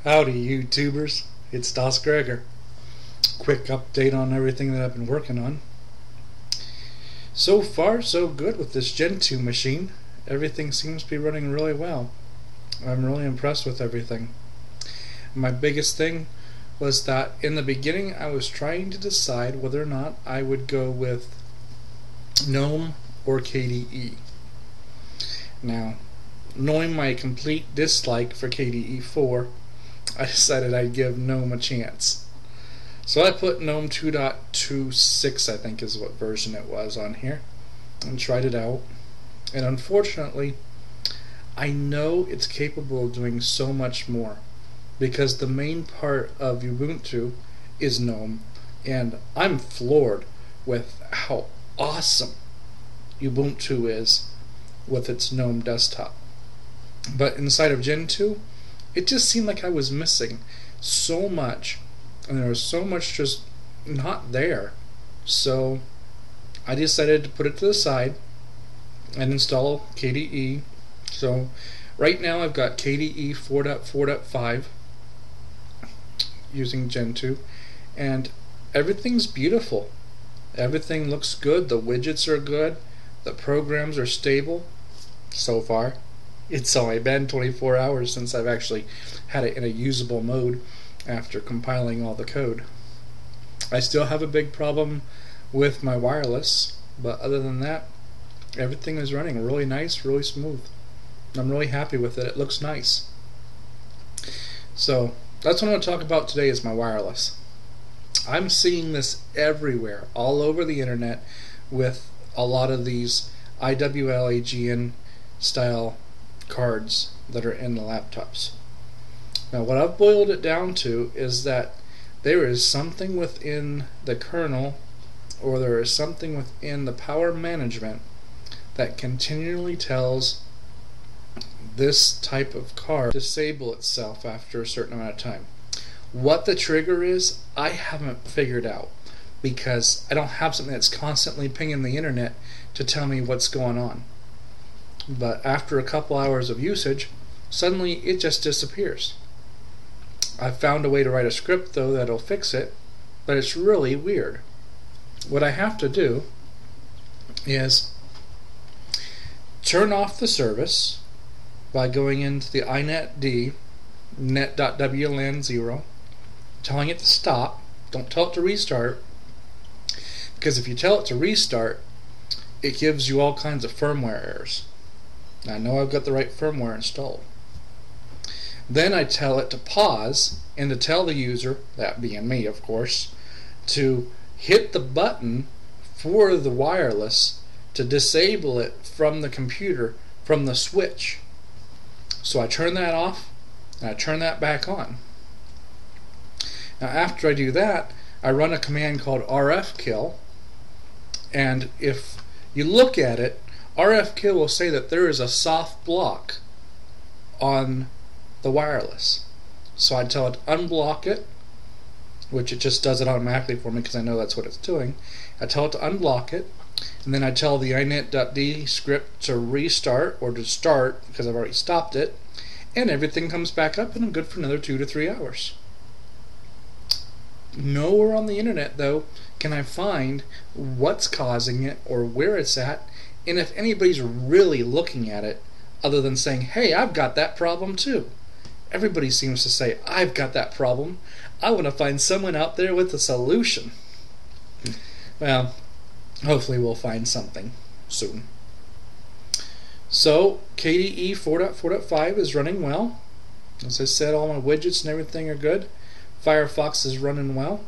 Howdy YouTubers, it's DasGregor. Quick update on everything that I've been working on. So far so good with this Gentoo machine. Everything seems to be running really well. I'm really impressed with everything. My biggest thing was that in the beginning I was trying to decide whether or not I would go with GNOME or KDE. Now, knowing my complete dislike for KDE 4, I decided I'd give GNOME a chance. So I put GNOME 2.26, I think is what version it was, on here and tried it out. And unfortunately, I know it's capable of doing so much more because the main part of Ubuntu is GNOME, and I'm floored with how awesome Ubuntu is with its GNOME desktop. But inside of Gentoo, it just seemed like I was missing so much, and there was so much just not there. So I decided to put it to the side and install KDE. So right now I've got KDE 4.4.5 using Gentoo, and everything's beautiful. Everything looks good, the widgets are good, the programs are stable so far. It's only been 24 hours since I've actually had it in a usable mode after compiling all the code. I still have a big problem with my wireless, but other than that, everything is running really nice, really smooth. I'm really happy with it. It looks nice. So that's what I want to talk about today, is my wireless. I'm seeing this everywhere, all over the internet, with a lot of these IWL-AGN style cards that are in the laptops. Now what I've boiled it down to is that there is something within the kernel, or there is something within the power management that continually tells this type of card to disable itself after a certain amount of time. What the trigger is, I haven't figured out, because I don't have something that's constantly pinging the internet to tell me what's going on. But after a couple hours of usage, suddenly it just disappears. I found a way to write a script though that'll fix it, but it's really weird. What I have to do is turn off the service by going into the inetd net.wlan 0, telling it to stop. Don't tell it to restart, because if you tell it to restart, it gives you all kinds of firmware errors. I know I've got the right firmware installed. Then I tell it to pause and to tell the user, that being me of course, to hit the button for the wireless to disable it from the computer, from the switch. So I turn that off and I turn that back on. Now after I do that, I run a command called rfkill, and if you look at it, rfkill will say that there is a soft block on the wireless. So I tell it to unblock it, which it just does it automatically for me because I know that's what it's doing. I tell it to unblock it, and then I tell the inetd script to restart, or to start because I've already stopped it, and everything comes back up and I'm good for another 2 to 3 hours. Nowhere on the internet though can I find what's causing it or where it's at, and if anybody's really looking at it other than saying, hey, I've got that problem too. Everybody seems to say, I've got that problem. I want to find someone out there with a solution. Well, hopefully we'll find something soon. So KDE 4.4.5 is running well. As I said, all my widgets and everything are good. Firefox is running well.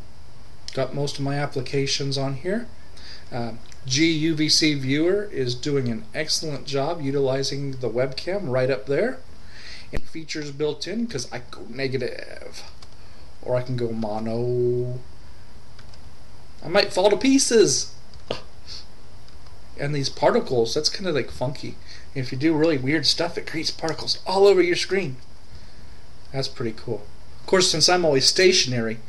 Got most of my applications on here. guvcviewer is doing an excellent job utilizing the webcam right up there. And features built in, because I go negative, or I can go mono. I might fall to pieces. And these particles, that's kind of like funky. If you do really weird stuff, it creates particles all over your screen. That's pretty cool. Of course, since I'm always stationary,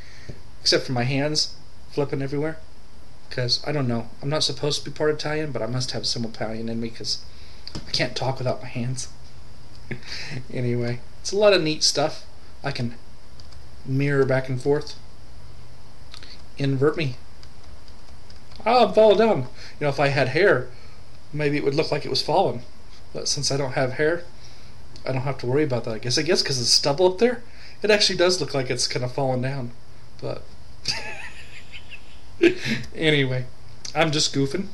except for my hands flipping everywhere, because I don't know, I'm not supposed to be part Italian, but I must have some Italian in me because I can't talk without my hands. Anyway, it's a lot of neat stuff. I can mirror back and forth. Invert me. Oh, I'm falling down. You know, if I had hair, maybe it would look like it was falling. But since I don't have hair, I don't have to worry about that. I guess because it's stubble up there, it actually does look like it's kind of falling down. But anyway, I'm just goofing.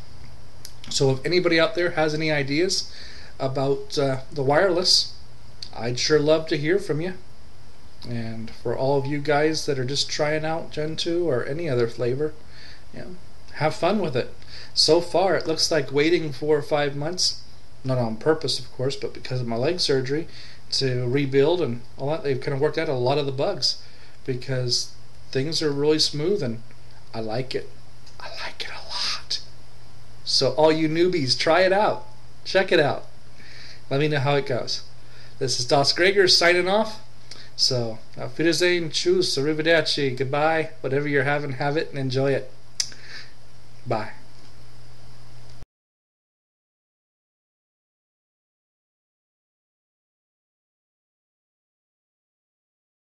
So if anybody out there has any ideas about the wireless, I'd sure love to hear from you. And for all of you guys that are just trying out Gentoo or any other flavor, you know, have fun with it. So far, it looks like waiting 4 or 5 months, not on purpose, of course, but because of my leg surgery, to rebuild and all that, they've kind of worked out a lot of the bugs because things are really smooth and I like it. I like it a lot. So all you newbies, try it out. Check it out. Let me know how it goes. This is DasGregor signing off. So, auf Wiedersehen, tschüss, arrivederci, goodbye. Whatever you're having, have it and enjoy it. Bye.